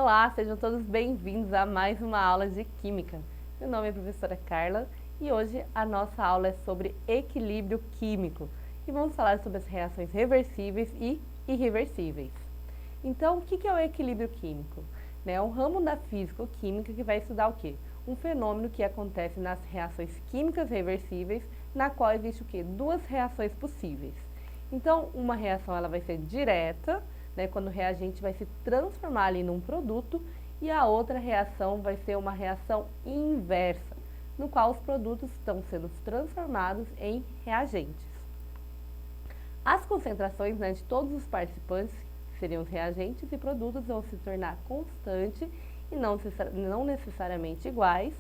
Olá, sejam todos bem-vindos a mais uma aula de Química. Meu nome é a professora Carla e hoje a nossa aula é sobre equilíbrio químico e vamos falar sobre as reações reversíveis e irreversíveis. Então, o que é o equilíbrio químico? É um ramo da físico-química que vai estudar o quê? Um fenômeno que acontece nas reações químicas reversíveis, na qual existe o quê? Duas reações possíveis. Então, uma reação ela vai ser direta, quando o reagente vai se transformar ali num produto, e a outra reação vai ser uma reação inversa, no qual os produtos estão sendo transformados em reagentes. As concentrações de todos os participantes, que seriam os reagentes e produtos, vão se tornar constantes e não necessariamente iguais,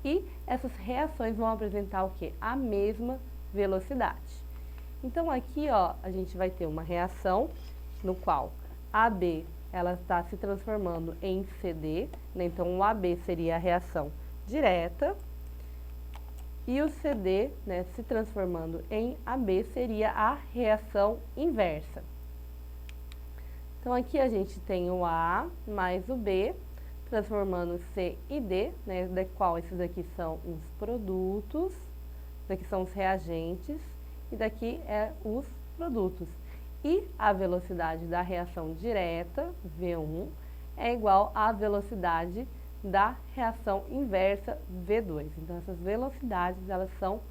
e essas reações vão apresentar o quê? A mesma velocidade. Então aqui a gente vai ter uma reação no qual AB ela está se transformando em CD, então o AB seria a reação direta e o CD se transformando em AB seria a reação inversa. Então aqui a gente tem o A mais o B transformando C e D, da qual esses aqui são os produtos, daqui são os reagentes e daqui os produtos. E a velocidade da reação direta, V1, é igual à velocidade da reação inversa, V2. Então, essas velocidades, elas são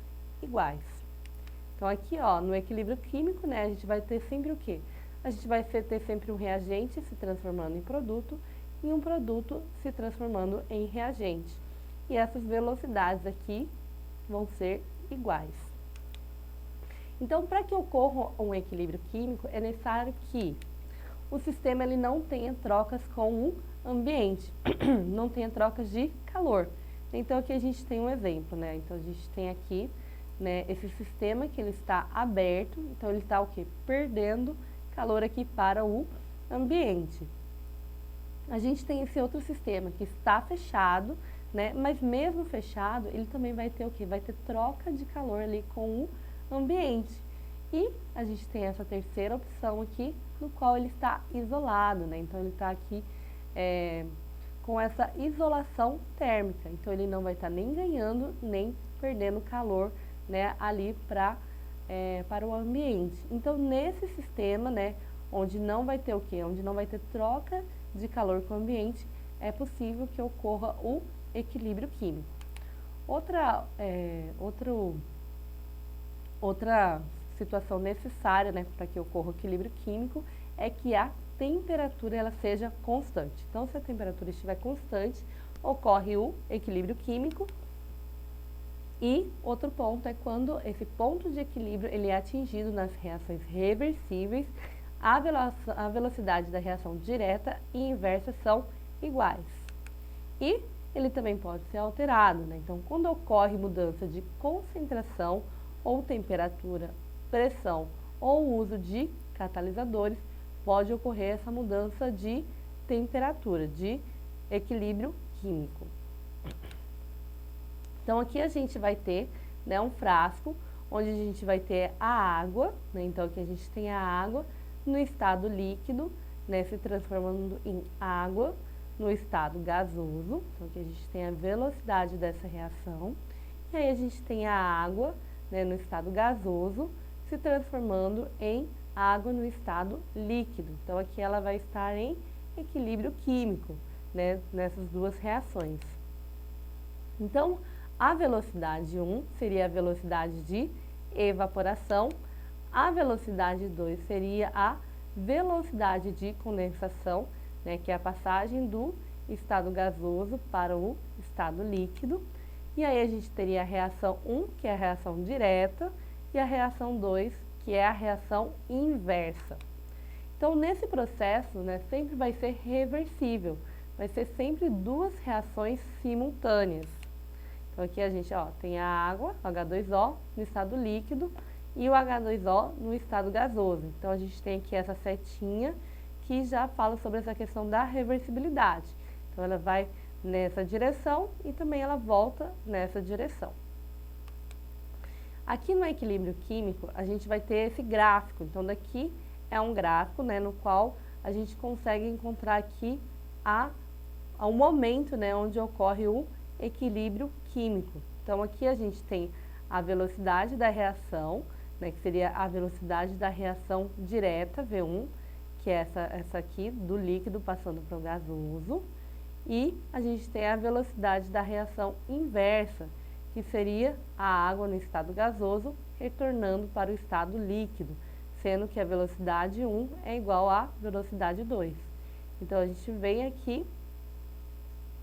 iguais. Então, aqui, no equilíbrio químico, a gente vai ter sempre o quê? A gente vai ter sempre um reagente se transformando em produto e um produto se transformando em reagente. E essas velocidades aqui vão ser iguais. Então, para que ocorra um equilíbrio químico, é necessário que o sistema ele não tenha trocas com o ambiente, não tenha trocas de calor. Então, aqui a gente tem um exemplo, Então, a gente tem aqui, esse sistema que ele está aberto, então ele está o quê? Perdendo calor aqui para o ambiente. A gente tem esse outro sistema que está fechado, Mas mesmo fechado, ele também vai ter o quê? Vai ter troca de calor ali com o ambiente. E a gente tem essa terceira opção aqui, no qual ele está isolado, Então, ele está aqui com essa isolação térmica. Então, ele não vai estar nem ganhando, nem perdendo calor, ali para o ambiente. Então, nesse sistema, onde não vai ter o quê? Onde não vai ter troca de calor com o ambiente, é possível que ocorra o equilíbrio químico. Outra situação necessária, para que ocorra o equilíbrio químico é que a temperatura ela seja constante. Então, se a temperatura estiver constante, ocorre o equilíbrio químico. E outro ponto é quando esse ponto de equilíbrio ele é atingido nas reações reversíveis, a velocidade da reação direta e inversa são iguais. E ele também pode ser alterado, Então, quando ocorre mudança de concentração ou temperatura, pressão ou uso de catalisadores, pode ocorrer essa mudança de temperatura, de equilíbrio químico. Então, aqui a gente vai ter um frasco, onde a gente vai ter a água, Então, aqui a gente tem a água no estado líquido, se transformando em água no estado gasoso. Então, aqui a gente tem a velocidade dessa reação. E aí a gente tem a água no estado gasoso, se transformando em água no estado líquido. Então, aqui ela vai estar em equilíbrio químico, nessas duas reações. Então, a velocidade 1 seria a velocidade de evaporação, a velocidade 2 seria a velocidade de condensação, que é a passagem do estado gasoso para o estado líquido. E aí a gente teria a reação 1, que é a reação direta, e a reação 2, que é a reação inversa. Então, nesse processo, sempre vai ser reversível, vai ser sempre duas reações simultâneas. Então, aqui a gente tem a água, H2O, no estado líquido, e o H2O no estado gasoso. Então, a gente tem aqui essa setinha que já fala sobre essa questão da reversibilidade. Então, ela vai nessa direção e também ela volta nessa direção. Aqui no equilíbrio químico, a gente vai ter esse gráfico. Então, daqui é um gráfico, no qual a gente consegue encontrar aqui ao momento, né, onde ocorre o equilíbrio químico. Então, aqui a gente tem a velocidade da reação, né, que seria a velocidade da reação direta, V1, que é essa aqui do líquido passando para o gasoso, e a gente tem a velocidade da reação inversa, que seria a água no estado gasoso retornando para o estado líquido, sendo que a velocidade 1 é igual à velocidade 2. Então, a gente vem aqui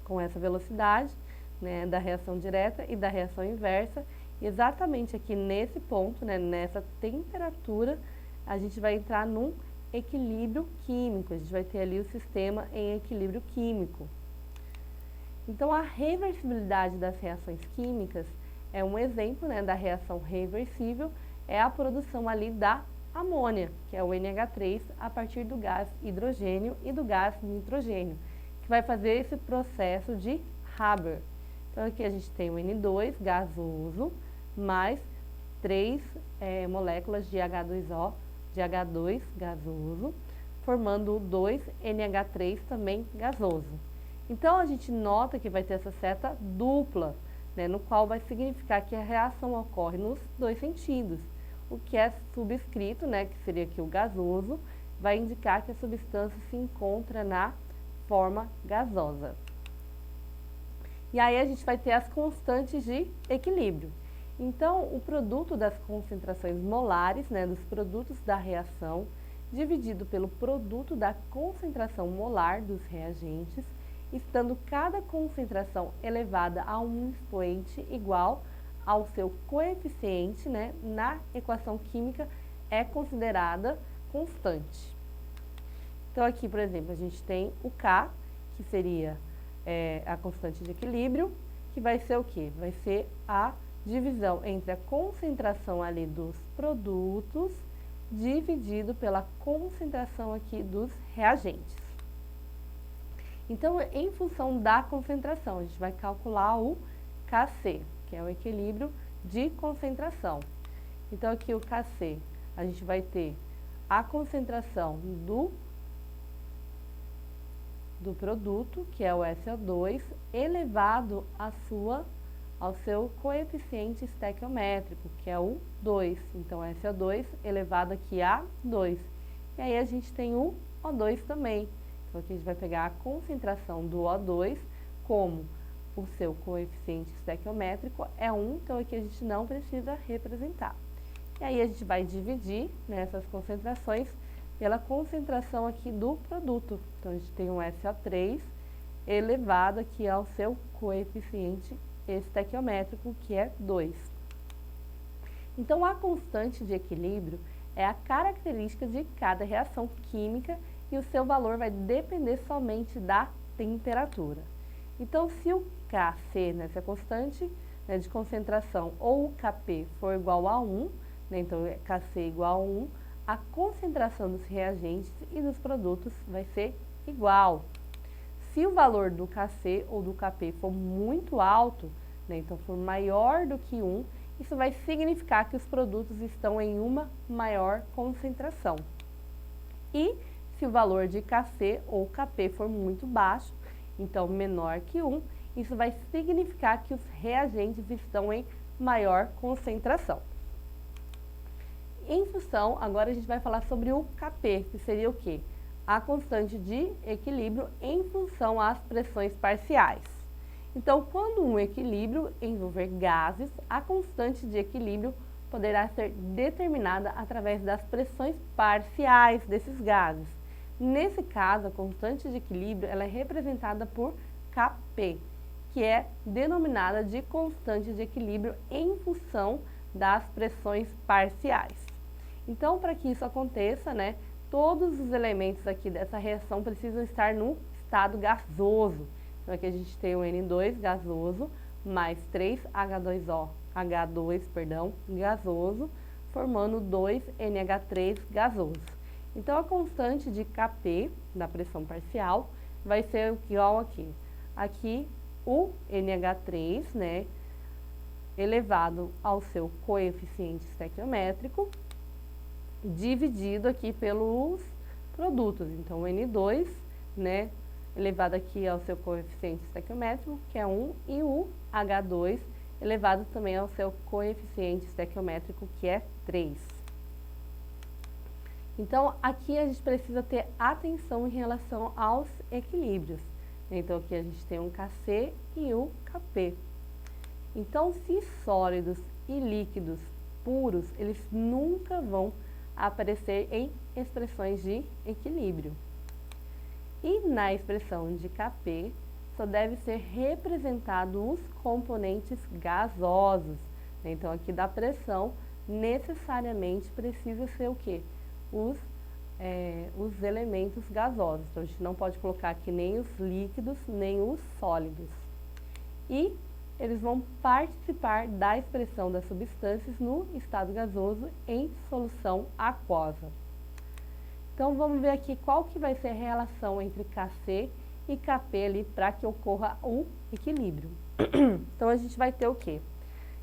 com essa velocidade, né, da reação direta e da reação inversa, e exatamente aqui nesse ponto, né, nessa temperatura, a gente vai entrar num equilíbrio químico, a gente vai ter ali o sistema em equilíbrio químico. Então, a reversibilidade das reações químicas é um exemplo, né, da reação reversível, é a produção ali da amônia, que é o NH3, a partir do gás hidrogênio e do gás nitrogênio, que vai fazer esse processo de Haber. Então, aqui a gente tem o N2 gasoso, mais 3 moléculas de H2O, de H2 gasoso, formando o 2NH3 também gasoso. Então, a gente nota que vai ter essa seta dupla, né, no qual vai significar que a reação ocorre nos dois sentidos. O que é subscrito, né, que seria aqui o gasoso, vai indicar que a substância se encontra na forma gasosa. E aí a gente vai ter as constantes de equilíbrio. Então, o produto das concentrações molares, né, dos produtos da reação, dividido pelo produto da concentração molar dos reagentes, estando cada concentração elevada a um expoente igual ao seu coeficiente, né, na equação química, é considerada constante. Então, aqui, por exemplo, a gente tem o K, que seria a constante de equilíbrio, que vai ser o quê? Vai ser a divisão entre a concentração ali dos produtos dividido pela concentração aqui dos reagentes. Então, em função da concentração, a gente vai calcular o Kc, que é o equilíbrio de concentração. Então, aqui o Kc, a gente vai ter a concentração do produto, que é o SO2, elevado ao seu coeficiente estequiométrico, que é o 2. Então, SO2 elevado aqui a 2. E aí, a gente tem o O2 também. Então, aqui a gente vai pegar a concentração do O2, como o seu coeficiente estequiométrico é 1, então aqui a gente não precisa representar. E aí, a gente vai dividir, né, essas concentrações pela concentração aqui do produto. Então, a gente tem um SO3 elevado aqui ao seu coeficiente estequiométrico, que é 2. Então, a constante de equilíbrio é a característica de cada reação química e o seu valor vai depender somente da temperatura. Então, se o Kc, né, se a constante, né, de concentração, ou o Kp for igual a 1, né, então Kc igual a 1, a concentração dos reagentes e dos produtos vai ser igual. Se o valor do Kc ou do Kp for muito alto, né, então for maior do que 1, isso vai significar que os produtos estão em uma maior concentração. E se o valor de Kc ou Kp for muito baixo, então menor que 1, isso vai significar que os reagentes estão em maior concentração. Em função, agora a gente vai falar sobre o Kp, que seria o quê? A constante de equilíbrio em função às pressões parciais. Então, quando um equilíbrio envolver gases, a constante de equilíbrio poderá ser determinada através das pressões parciais desses gases. Nesse caso, a constante de equilíbrio ela é representada por Kp, que é denominada de constante de equilíbrio em função das pressões parciais. Então, para que isso aconteça, né, todos os elementos aqui dessa reação precisam estar no estado gasoso. Então, aqui a gente tem o N2 gasoso, mais 3H2O, gasoso, formando 2NH3 gasoso. Então, a constante de Kp, da pressão parcial, vai ser igual aqui. Aqui, o NH3, né, elevado ao seu coeficiente estequiométrico, dividido aqui pelos produtos. Então, o N2, né, elevado aqui ao seu coeficiente estequiométrico, que é 1, e o H2 elevado também ao seu coeficiente estequiométrico, que é 3. Então, aqui a gente precisa ter atenção em relação aos equilíbrios. Então, aqui a gente tem um Kc e o Kp. Então, se sólidos e líquidos puros, eles nunca vão aparecer em expressões de equilíbrio. E na expressão de Kp, só deve ser representado os componentes gasosos. Então, aqui da pressão, necessariamente precisa ser o quê? Os elementos gasosos. Então, a gente não pode colocar aqui nem os líquidos, nem os sólidos. E eles vão participar da expressão das substâncias no estado gasoso em solução aquosa. Então, vamos ver aqui qual que vai ser a relação entre Kc e Kp ali para que ocorra o equilíbrio. Então, a gente vai ter o quê?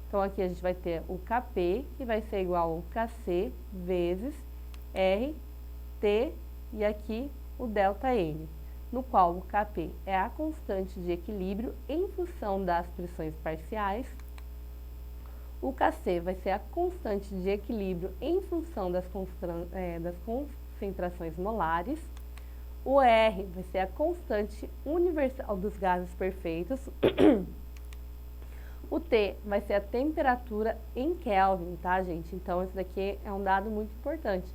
Então, aqui a gente vai ter o Kp, que vai ser igual ao Kc vezes RT e aqui o ΔN, no qual o Kp é a constante de equilíbrio em função das pressões parciais. O Kc vai ser a constante de equilíbrio em função das concentrações molares. O R vai ser a constante universal dos gases perfeitos. O T vai ser a temperatura em Kelvin, tá, gente? Então, esse daqui é um dado muito importante.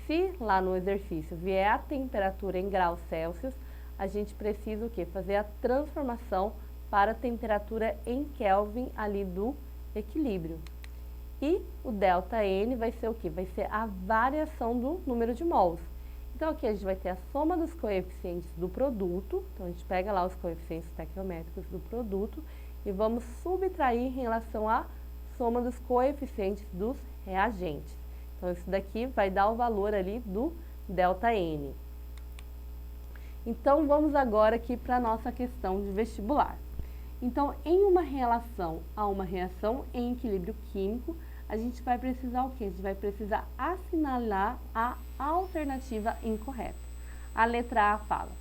Se lá no exercício vier a temperatura em graus Celsius, a gente precisa o quê? Fazer a transformação para a temperatura em Kelvin ali do equilíbrio. E o ΔN vai ser o quê? Vai ser a variação do número de mols. Então, aqui a gente vai ter a soma dos coeficientes do produto. Então, a gente pega lá os coeficientes estequiométricos do produto e vamos subtrair em relação à soma dos coeficientes dos reagentes. Então, isso daqui vai dar o valor ali do ΔN. Então, vamos agora aqui para a nossa questão de vestibular. Então, em uma relação a uma reação em equilíbrio químico, a gente vai precisar o quê? A gente vai precisar assinalar a alternativa incorreta. A letra A fala: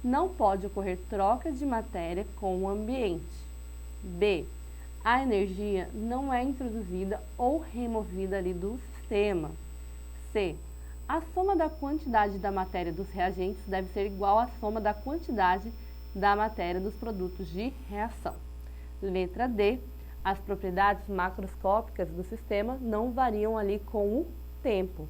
não pode ocorrer troca de matéria com o ambiente. B, a energia não é introduzida ou removida ali do sistema. C, a soma da quantidade da matéria dos reagentes deve ser igual à soma da quantidade da matéria dos produtos de reação. Letra D, as propriedades macroscópicas do sistema não variam ali com o tempo.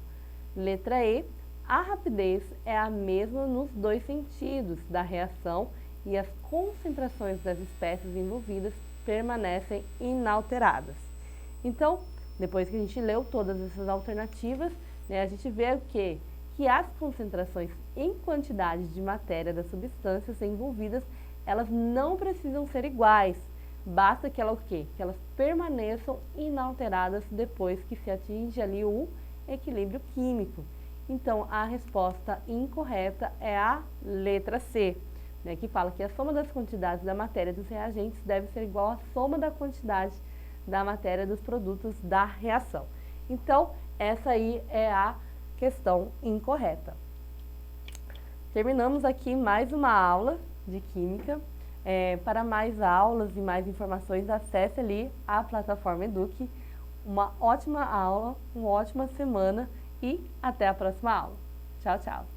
Letra E, a rapidez é a mesma nos dois sentidos da reação e as concentrações das espécies envolvidas permanecem inalteradas. Então, depois que a gente leu todas essas alternativas, né, a gente vê o quê? Que as concentrações em quantidade de matéria das substâncias envolvidas, elas não precisam ser iguais. Basta que elas, o quê? Que elas permaneçam inalteradas depois que se atinge ali o equilíbrio químico. Então, a resposta incorreta é a letra C, né, que fala que a soma das quantidades da matéria dos reagentes deve ser igual à soma da quantidade da matéria dos produtos da reação. Então, essa aí é a questão incorreta. Terminamos aqui mais uma aula de Química. Para mais aulas e mais informações, acesse ali a plataforma Eduque. Uma ótima aula, uma ótima semana e até a próxima aula. Tchau, tchau!